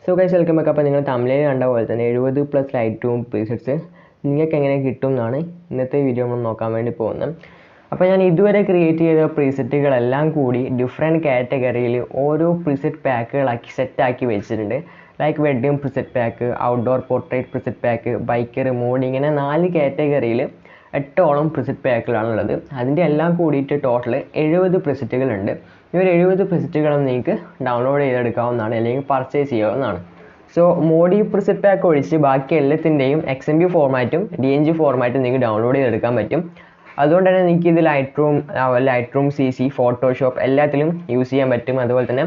So guys welcome back. അപ്പോൾ നിങ്ങൾ തമിഴിൽ കണ്ട പോലെ തന്നെ 70+ ലൈറ്റ്റൂം പ്രീസെറ്റ്സ് നിങ്ങൾക്ക് എങ്ങനെ കിട്ടും എന്നാണ് ഇന്നത്തെ വീഡിയോ നമ്മൾ നോക്കാൻ വേണ്ടി പോകുന്നത്. അപ്പോൾ ഞാൻ ഇതുവരെ ക്രിയേറ്റ് ചെയ്ത പ്രീസെറ്റുകളെല്ലാം കൂടി ഡിഫറെൻറ്റ് കാറ്റഗറിയിൽ ഓരോ പ്രീസെറ്റ് പാക്കുകളാക്കി സെറ്റാക്കി വെച്ചിട്ടുണ്ട്. Like wedding preset pack, outdoor portrait preset pack, biker, mode, ഇങ്ങനെ 4 കാറ്റഗറിയിൽ 8ഓളം പ്രിസെറ്റ് പാക്കുകളാണുള്ളത്. അതിൻ്റെ എല്ലാം കൂടിയിട്ട് ടോട്ടൽ 70 പ്രിസെറ്റുകളുണ്ട്. ഈ ഒരു 70 പ്രിസെറ്റുകളും നിങ്ങൾക്ക് ഡൗൺലോഡ് ചെയ്തെടുക്കാവുന്നതാണ്, അല്ലെങ്കിൽ പർച്ചേസ് ചെയ്യാവുന്നതാണ്. സോ മോഡി പ്രിസെറ്റ് പാക്ക് ഒഴിച്ച് ബാക്കി എല്ലാത്തിൻ്റെയും XMP ഫോർമാറ്റും DNG ഫോർമാറ്റും നിങ്ങൾക്ക് ഡൗൺലോഡ് ചെയ്തെടുക്കാൻ പറ്റും. അതുകൊണ്ട് തന്നെ നിങ്ങൾക്ക് ഇത് ലൈറ്റ്റൂം CC, ഫോട്ടോഷോപ്പ് എല്ലാത്തിലും യൂസ് ചെയ്യാൻ പറ്റും. അതുപോലെ തന്നെ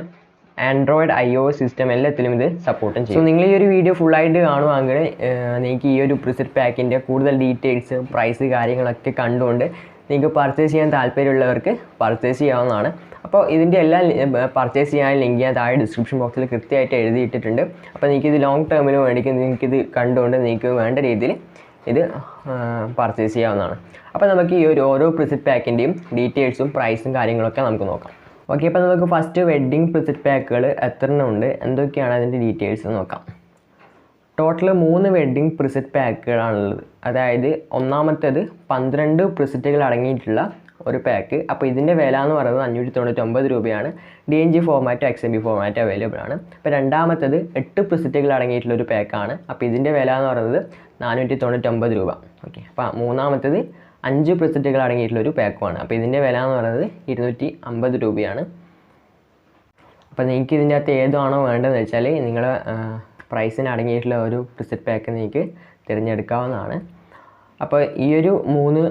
ആൻഡ്രോയിഡ് iOS സിസ്റ്റം എല്ലാത്തിലും ഇത് സപ്പോർട്ടും ചെയ്യും. സോ നിങ്ങൾ ഈ ഒരു വീഡിയോ ഫുള്ളായിട്ട് കാണുവാണെങ്കിൽ നിങ്ങൾക്ക് ഈ ഒരു പ്രിസെറ്റ് പാക്കിൻ്റെ കൂടുതൽ ഡീറ്റെയിൽസ്, പ്രൈസ്, കാര്യങ്ങളൊക്കെ കണ്ടുകൊണ്ട് നിങ്ങൾക്ക് പർച്ചേസ് ചെയ്യാൻ താല്പര്യമുള്ളവർക്ക് പർച്ചേസ് ചെയ്യാവുന്നതാണ്. അപ്പോൾ ഇതിൻ്റെ എല്ലാം പർച്ചേസ് ചെയ്യാൻ ലിങ്ക് ഞാൻ താഴെ ഡിസ്ക്രിപ്ഷൻ ബോക്സിൽ കൃത്യമായിട്ട് എഴുതിയിട്ടിട്ടുണ്ട്. അപ്പോൾ നിങ്ങൾക്കിത് ലോങ് ടേമിന് വേണ്ടിയിട്ട് നിങ്ങൾക്കിത് കണ്ടുകൊണ്ട് നിങ്ങൾക്ക് വേണ്ട രീതിയിൽ ഇത് പർച്ചേസ് ചെയ്യാവുന്നതാണ്. അപ്പോൾ നമുക്ക് ഈ ഒരു ഓരോ പ്രിസെറ്റ് പാക്കിൻ്റെയും ഡീറ്റെയിൽസും പ്രൈസും കാര്യങ്ങളൊക്കെ നമുക്ക് നോക്കാം. ഓക്കെ, അപ്പോൾ നമുക്ക് ഫസ്റ്റ് വെഡിങ് പ്രിസെറ്റ് പാക്കുകൾ എത്ര എണ്ണം ഉണ്ട്, എന്തൊക്കെയാണ് അതിൻ്റെ ഡീറ്റെയിൽസ് നോക്കാം. ടോട്ടൽ 3 വെഡിങ് പ്രിസെറ്റ് പാക്കുകളാണുള്ളത്. അതായത് ഒന്നാമത്തേത് 12 പ്രിസെറ്റുകൾ അടങ്ങിയിട്ടുള്ള ഒരു പാക്ക്. അപ്പോൾ ഇതിൻ്റെ വില എന്ന് പറയുന്നത് 599 രൂപയാണ്. DNG format, XMP format available ആണ്. അപ്പോൾ രണ്ടാമത്തേത് 8 പ്രിസെറ്റുകൾ അടങ്ങിയിട്ടുള്ള ഒരു പാക്കാണ്. അപ്പോൾ ഇതിൻ്റെ വില എന്ന് പറയുന്നത് 499 രൂപ. ഓക്കെ, അപ്പോൾ മൂന്നാമത്തേത് 5 പ്രിസെറ്റുകൾ അടങ്ങിയിട്ടുള്ള ഒരു പാക്കുമാണ്. അപ്പോൾ ഇതിൻ്റെ വില എന്ന് പറയുന്നത് 250 രൂപയാണ്. അപ്പോൾ നിങ്ങൾക്ക് ഇതിൻ്റെ അകത്ത് ഏതാണോ വേണ്ടതെന്ന് വെച്ചാൽ നിങ്ങൾ പ്രൈസിന് അടങ്ങിയിട്ടുള്ള ഒരു പ്രിസെറ്റ് പാക്ക് നിങ്ങൾക്ക് തിരഞ്ഞെടുക്കാവുന്നതാണ്. അപ്പോൾ ഈ ഒരു 3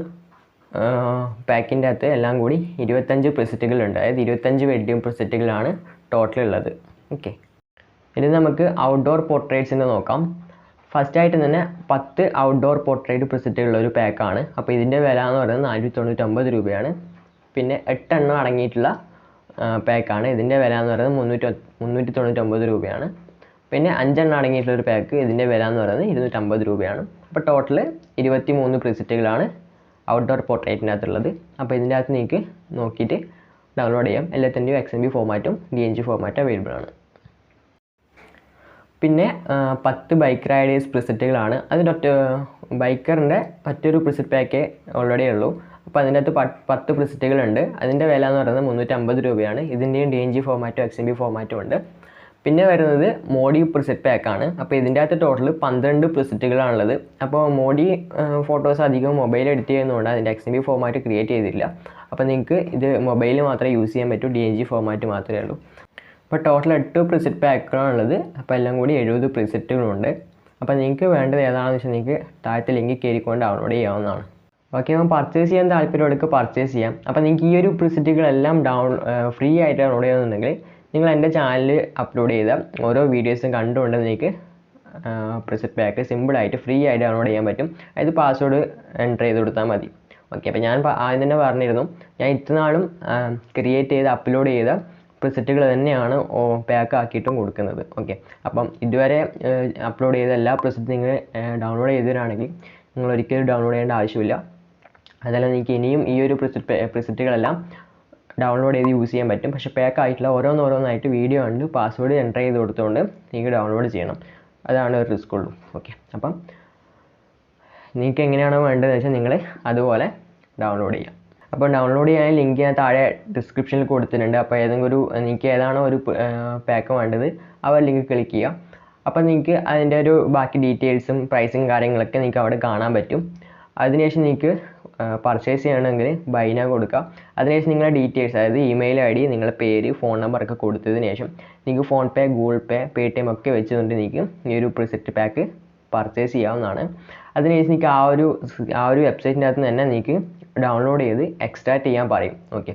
പാക്കിൻ്റെ അകത്ത് എല്ലാം കൂടി 25 പ്രിസെറ്റുകളുണ്ട്. അതായത് 25 വെഡിങ് പ്രിസെറ്റുകളാണ് ടോട്ടൽ ഉള്ളത്. ഓക്കെ, ഇനി നമുക്ക് ഔട്ട്ഡോർ പോർട്രേറ്റ്സിൻ്റെ നോക്കാം. ഫസ്റ്റായിട്ട് തന്നെ 10 ഔട്ട്ഡോർ പോർട്രേറ്റ് പ്രിസെറ്റുകളുള്ള ഒരു പാക്കാണ്. അപ്പോൾ ഇതിൻ്റെ വില എന്ന് പറയുന്നത് 499 രൂപയാണ്. പിന്നെ 8 എണ്ണം അടങ്ങിയിട്ടുള്ള പാക്കാണ്. ഇതിൻ്റെ വില എന്ന് പറയുന്നത് 399 രൂപയാണ്. പിന്നെ 5 എണ്ണം അടങ്ങിയിട്ടുള്ള ഒരു പാക്ക്, ഇതിൻ്റെ വില എന്ന് പറയുന്നത് 250 രൂപയാണ്. അപ്പോൾ ടോട്ടൽ 23 പ്രിസെറ്റുകളാണ് ഔട്ട്ഡോർ പോർട്രേറ്റിനകത്തുള്ളത്. അപ്പോൾ ഇതിൻ്റെ അകത്ത് നിങ്ങൾക്ക് നോക്കിയിട്ട് ഡൗൺലോഡ് ചെയ്യാം. എല്ലാത്തിൻ്റെയും XMP ഫോർമാറ്റും DNG ഫോർമാറ്റും അവൈലബിൾ ആണ്. പിന്നെ 10 ബൈക്ക് റൈഡേഴ്സ് പ്രിസെറ്റുകളാണ്. അതിൻ്റെ ബൈക്കറിൻ്റെ മറ്റൊരു പ്രിസെറ്റ് പാക്കേ ഓൾറെഡി ഉള്ളൂ. അപ്പോൾ അതിൻ്റെ അകത്ത് 10 പ്രിസെറ്റുകളുണ്ട്. അതിൻ്റെ വില എന്ന് പറയുന്നത് 350 രൂപയാണ്. ഇതിൻ്റെയും DNG ഫോർമാറ്റും XMP ഫോർമാറ്റും ഉണ്ട്. പിന്നെ വരുന്നത് മോഡി പ്രിസെറ്റ് പാക്കാണ്. അപ്പോൾ ഇതിൻ്റെ അകത്ത് ടോട്ടൽ 12 പ്രിസെറ്റുകളാണുള്ളത്. അപ്പോൾ മോഡി ഫോട്ടോസ് അധികം മൊബൈൽ എഡിറ്റ് ചെയ്യുന്നതുകൊണ്ട് അതിൻ്റെ XMP ഫോർമാറ്റ് ക്രിയേറ്റ് ചെയ്തിട്ടില്ല. അപ്പോൾ നിങ്ങൾക്ക് ഇത് മൊബൈലിൽ മാത്രമേ യൂസ് ചെയ്യാൻ പറ്റൂ, DNG ഫോർമാറ്റ് മാത്രമേ ഉള്ളൂ. അപ്പോൾ ടോട്ടൽ 8 പ്രിസെറ്റ് പാക്കുകളാണുള്ളത്. അപ്പോൾ എല്ലാം കൂടി 70 പ്രിസെറ്റുകളുണ്ട്. അപ്പോൾ നിങ്ങൾക്ക് വേണ്ടത് ഏതാണെന്ന് വെച്ചാൽ നിങ്ങൾക്ക് താഴത്തെ ലിങ്ക് കയറിക്കൊണ്ട് ഡൗൺലോഡ് ചെയ്യാവുന്നതാണ്. ഓക്കെ, അപ്പോൾ പർച്ചേസ് ചെയ്യാൻ താല്പര്യമുള്ളവർക്ക് പർച്ചേസ് ചെയ്യാം. അപ്പോൾ നിങ്ങൾക്ക് ഈ ഒരു പ്രിസെറ്റുകളെല്ലാം ഫ്രീ ആയിട്ട് ഡൗൺലോഡ് ചെയ്യുന്നുണ്ടെങ്കിൽ നിങ്ങൾ എൻ്റെ ചാനലിൽ അപ്ലോഡ് ചെയ്ത ഓരോ വീഡിയോസും കണ്ടുകൊണ്ട് നിങ്ങൾക്ക് പ്രിസെറ്റ് പാക്ക് സിമ്പിളായിട്ട് ഫ്രീ ആയിട്ട് ഡൗൺലോഡ് ചെയ്യാൻ പറ്റും. അതായത് പാസ്വേഡ് എൻ്റർ ചെയ്ത് കൊടുത്താൽ മതി. ഓക്കെ, അപ്പോൾ ഞാൻ ആദ്യം തന്നെ പറഞ്ഞിരുന്നു, ഞാൻ ഇത്രനാളും ക്രിയേറ്റ് ചെയ്ത് അപ്ലോഡ് ചെയ്ത പ്രിസെറ്റുകൾ തന്നെയാണ് പാക്ക് ആക്കിയിട്ടും കൊടുക്കുന്നത്. ഓക്കെ, അപ്പം ഇതുവരെ അപ്ലോഡ് ചെയ്ത എല്ലാ പ്രിസെറ്റും നിങ്ങൾ ഡൗൺലോഡ് ചെയ്തവരാണെങ്കിൽ നിങ്ങൾ ഒരിക്കലും ഡൗൺലോഡ് ചെയ്യേണ്ട ആവശ്യമില്ല. അതല്ല, നിങ്ങൾക്ക് ഇനിയും ഈ ഒരു പ്രിസെറ്റുകളെല്ലാം ഡൗൺലോഡ് ചെയ്ത് യൂസ് ചെയ്യാൻ പറ്റും. പക്ഷേ പാക്ക് ആയിട്ടുള്ള ഓരോന്നായിട്ട് വീഡിയോ ഉണ്ട്, പാസ്വേഡ് എൻ്റർ ചെയ്ത് കൊടുത്തുകൊണ്ട് നിങ്ങൾക്ക് ഡൗൺലോഡ് ചെയ്യണം. അതാണ് ഒരു റിസ്ക് ഉള്ളൂ. ഓക്കെ, അപ്പം നിങ്ങൾക്ക് എങ്ങനെയാണോ വേണ്ടതെന്ന് വെച്ചാൽ നിങ്ങൾ അതുപോലെ ഡൗൺലോഡ് ചെയ്യാം. അപ്പോൾ ഡൗൺലോഡ് ചെയ്യാൻ ലിങ്ക് ഞാൻ താഴെ ഡിസ്ക്രിപ്ഷനിൽ കൊടുത്തിട്ടുണ്ട്. അപ്പോൾ നിങ്ങൾക്ക് ഏതാണോ ഒരു പാക്ക് വേണ്ടത് ആ ലിങ്ക് ക്ലിക്ക് ചെയ്യുക. അപ്പോൾ നിങ്ങൾക്ക് അതിൻ്റെ ഒരു ബാക്കി ഡീറ്റെയിൽസും പ്രൈസും കാര്യങ്ങളൊക്കെ നിങ്ങൾക്ക് അവിടെ കാണാൻ പറ്റും. അതിനുശേഷം നിങ്ങൾക്ക് പർച്ചേസ് ചെയ്യണമെങ്കിൽ ബൈന കൊടുക്കുക. അതിനുശേഷം നിങ്ങളുടെ ഡീറ്റെയിൽസ്, അതായത് ഇമെയിൽ ID, നിങ്ങളുടെ പേര്, ഫോൺ നമ്പറൊക്കെ കൊടുത്തതിന് ശേഷം നിങ്ങൾക്ക് ഫോൺ പേ, ഗൂഗിൾ പേ, പേടിഎം ഒക്കെ വെച്ചുകൊണ്ട് നിങ്ങൾക്ക് ഈ ഒരു പ്രിസെറ്റ് പാക്ക് പർച്ചേസ് ചെയ്യാവുന്നതാണ്. അതിനുശേഷം നിങ്ങൾക്ക് ആ ഒരു വെബ്സൈറ്റിൻ്റെ അകത്ത് തന്നെ നിങ്ങൾക്ക് ഡൗൺലോഡ് ചെയ്ത് എക്സ്ട്രാക്ട് ചെയ്യാൻ പറയും. ഓക്കെ,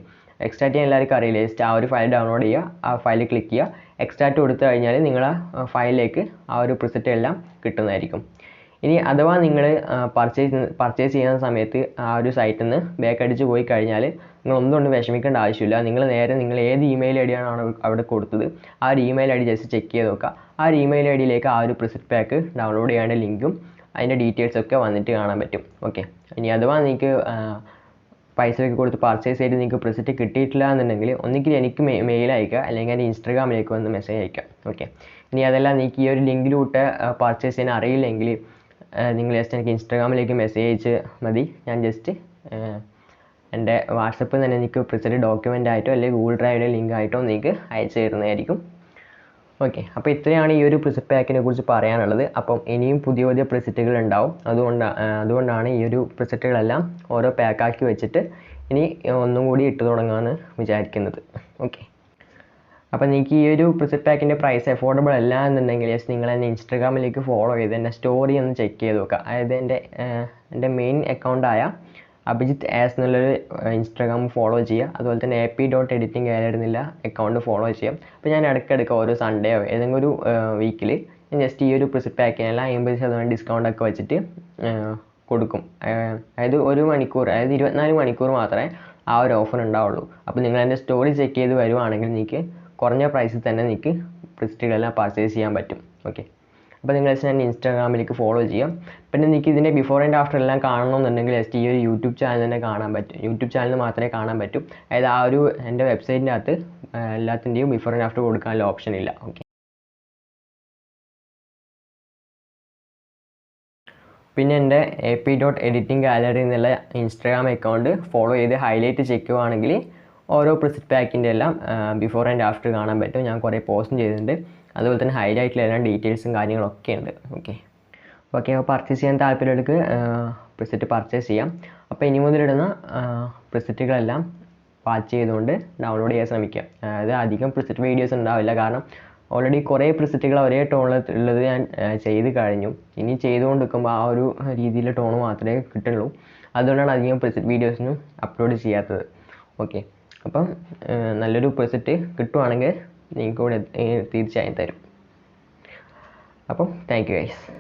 എക്സ്ട്രാക്ട് ചെയ്യാൻ എല്ലാവർക്കും അറിയില്ല. ജസ്റ്റ് ആ ഒരു ഫയൽ ഡൗൺലോഡ് ചെയ്യുക, ആ ഫയൽ ക്ലിക്ക് ചെയ്യുക, എക്സ്ട്രാക്ട് കൊടുത്തു കഴിഞ്ഞാൽ നിങ്ങളെ ഫയലിലേക്ക് ആ ഒരു പ്രിസെറ്റ് എല്ലാം കിട്ടുന്നതായിരിക്കും. ഇനി അഥവാ നിങ്ങൾ പർച്ചേസ് ചെയ്യുന്ന സമയത്ത് ആ ഒരു സൈറ്റിൽ നിന്ന് ബാക്ക് അടിച്ച് പോയി കഴിഞ്ഞാൽ നിങ്ങൾ ഒന്നുകൊണ്ട് വിഷമിക്കേണ്ട ആവശ്യമില്ല. നിങ്ങൾ ഏത് ഇമെയിൽ ID ആണോ അവിടെ കൊടുത്തത് ആ ഒരു ഇമെയിൽ ID ജസ്റ്റ് ചെക്ക് ചെയ്ത് നോക്കുക. ആ ഒരു ഇമെയിൽ IDയിലേക്ക് ആ ഒരു പ്രിസെറ്റ് പാക്ക് ഡൗൺലോഡ് ചെയ്യേണ്ട ലിങ്കും അതിൻ്റെ ഡീറ്റെയിൽസൊക്കെ വന്നിട്ട് കാണാൻ പറ്റും. ഓക്കെ, ഇനി അഥവാ നിങ്ങൾക്ക് പൈസയൊക്കെ കൊടുത്ത് പർച്ചേസ് ചെയ്ത് നിങ്ങൾക്ക് പ്രിസെറ്റ് കിട്ടിയിട്ടില്ല എന്നുണ്ടെങ്കിൽ ഒന്നുകിൽ എനിക്ക് മെയിൽ അയക്കുക, അല്ലെങ്കിൽ എൻ്റെ ഇൻസ്റ്റാഗ്രാമിലേക്ക് വന്ന് മെസ്സേജ് അയക്കുക. ഓക്കെ, ഇനി അതെല്ലാം നിങ്ങൾക്ക് ഈ ഒരു ലിങ്കിലൂട്ട് പർച്ചേസ് ചെയ്യാൻ അറിയില്ലെങ്കിൽ നിങ്ങൾ ജസ്റ്റ് എനിക്ക് ഇൻസ്റ്റാഗ്രാമിലേക്ക് മെസ്സേജ് അയച്ച് മതി. ഞാൻ ജസ്റ്റ് എൻ്റെ വാട്സപ്പിൽ തന്നെ നിങ്ങൾക്ക് പ്രിസെറ്റ് ഡോക്യുമെൻ്റ് ആയിട്ടോ അല്ലെങ്കിൽ ഗൂഗിൾ ഡ്രൈവിൻ്റെ ലിങ്ക് ആയിട്ടോ നിങ്ങൾക്ക് അയച്ചു തരുന്നതായിരിക്കും. ഓക്കെ, അപ്പോൾ ഇത്രയാണ് ഈ ഒരു പ്രിസെറ്റ് പാക്കിനെ കുറിച്ച് പറയാനുള്ളത്. അപ്പം ഇനിയും പുതിയ പുതിയ പ്രിസെറ്റുകൾ ഉണ്ടാവും. അതുകൊണ്ടാണ് ഈ ഒരു പ്രിസെറ്റുകളെല്ലാം ഓരോ പാക്കാക്കി വെച്ചിട്ട് ഇനി ഒന്നും കൂടി ഇട്ട് തുടങ്ങാമെന്ന് വിചാരിക്കുന്നത്. ഓക്കെ, അപ്പോൾ നിങ്ങൾക്ക് ഈ ഒരു പ്രിസെറ്റ് പാക്കിൻ്റെ പ്രൈസ് അഫോർഡബിൾ അല്ല എന്നുണ്ടെങ്കിൽ ജസ്റ്റ് നിങ്ങൾ എന്നെ ഇൻസ്റ്റാഗ്രാമിലേക്ക് ഫോളോ ചെയ്ത് എൻ്റെ സ്റ്റോറി ഒന്ന് ചെക്ക് ചെയ്ത് നോക്കുക. അതായത് എൻ്റെ മെയിൻ അക്കൗണ്ടായ അഭിജിത്ത് ആസ് എന്നുള്ളൊരു ഇൻസ്റ്റാഗ്രാം ഫോളോ ചെയ്യുക. അതുപോലെ തന്നെ AP.editing gallery എന്നുള്ള അക്കൗണ്ട് ഫോളോ ചെയ്യാം. അപ്പോൾ ഞാൻ ഇടയ്ക്കിടയ്ക്ക് ഓരോ സൺഡേയോ ഏതെങ്കിലും ഒരു വീക്കിൽ ഞാൻ ജസ്റ്റ് ഈ ഒരു പ്രിസെറ്റ് പാക്കിനെല്ലാം 50% ഡിസ്കൗണ്ടൊക്കെ വെച്ചിട്ട് കൊടുക്കും. അതായത് ഒരു മണിക്കൂർ, അതായത് 24 മണിക്കൂർ മാത്രമേ ആ ഒരു ഓഫർ ഉണ്ടാവുള്ളൂ. അപ്പോൾ നിങ്ങൾ എൻ്റെ സ്റ്റോറി ചെക്ക് ചെയ്ത് വരുവാണെങ്കിൽ നിങ്ങൾക്ക് കുറഞ്ഞ പ്രൈസിൽ തന്നെ നിങ്ങൾക്ക് പ്രിസെറ്റുകളെല്ലാം പർച്ചേസ് ചെയ്യാൻ പറ്റും. ഓക്കെ, അപ്പോൾ നിങ്ങൾ ജസ്റ്റ് എൻ്റെ ഇൻസ്റ്റാഗ്രാമിലേക്ക് ഫോളോ ചെയ്യാം. പിന്നെ നിങ്ങൾക്ക് ഇതിൻ്റെ ബിഫോർ ആൻഡ് ആഫ്റ്റർ എല്ലാം കാണണമെന്നുണ്ടെങ്കിൽ ജസ്റ്റ് ഈ ഒരു യൂട്യൂബ് ചാനൽ തന്നെ കാണാൻ പറ്റും. യൂട്യൂബ് ചാനൽ മാത്രമേ കാണാൻ പറ്റൂ. അതായത് ആ ഒരു എൻ്റെ വെബ്സൈറ്റിൻ്റെ അകത്ത് എല്ലാത്തിൻ്റെയും ബിഫോർ ആൻഡ് ആഫ്റ്റർ കൊടുക്കാനുള്ള ഓപ്ഷൻ ഇല്ല. ഓക്കെ, പിന്നെ എൻ്റെ AP.editing gallery എന്നുള്ള ഇൻസ്റ്റാഗ്രാം അക്കൗണ്ട് ഫോളോ ചെയ്ത് ഹൈലൈറ്റ് ചെയ്യുവാണെങ്കിൽ ഓരോ പ്രിസെറ്റ് പാക്കിൻ്റെ എല്ലാം ബിഫോർ ആൻഡ് ആഫ്റ്റർ കാണാൻ പറ്റും. ഞാൻ കുറേ പോസ്റ്റും ചെയ്തിട്ടുണ്ട്. അതുപോലെ തന്നെ ഹൈലൈറ്റിലെല്ലാം ഡീറ്റെയിൽസും കാര്യങ്ങളൊക്കെ ഉണ്ട്. ഓക്കെ, അപ്പോൾ പർച്ചേസ് ചെയ്യാൻ താല്പര്യമുള്ളവർക്ക് പ്രിസെറ്റ് പർച്ചേസ് ചെയ്യാം. അപ്പോൾ ഇനി മുതലിടുന്ന പ്രിസെറ്റുകളെല്ലാം വാച്ച് ചെയ്തുകൊണ്ട് ഡൗൺലോഡ് ചെയ്യാൻ ശ്രമിക്കുക. അതായത് അധികം പ്രിസെറ്റ് വീഡിയോസ് ഉണ്ടാവില്ല, കാരണം ഓൾറെഡി കുറേ പ്രിസെറ്റുകൾ ഒരേ ടോണിലുള്ളത് ഞാൻ ചെയ്ത് കഴിഞ്ഞു. ഇനി ചെയ്തുകൊണ്ട് നിൽക്കുമ്പോൾ ആ ഒരു രീതിയിലെ ടോൺ മാത്രമേ കിട്ടുള്ളൂ. അതുകൊണ്ടാണ് അധികം പ്രിസെറ്റ് വീഡിയോസിനും അപ്ലോഡ് ചെയ്യാത്തത്. ഓക്കെ, അപ്പം നല്ലൊരു പ്രിസെറ്റ് കിട്ടുവാണെങ്കിൽ നിങ്ങൾക്ക് കൂടെ തീർച്ചയായും തരും. അപ്പം താങ്ക് യു ഗൈസ്.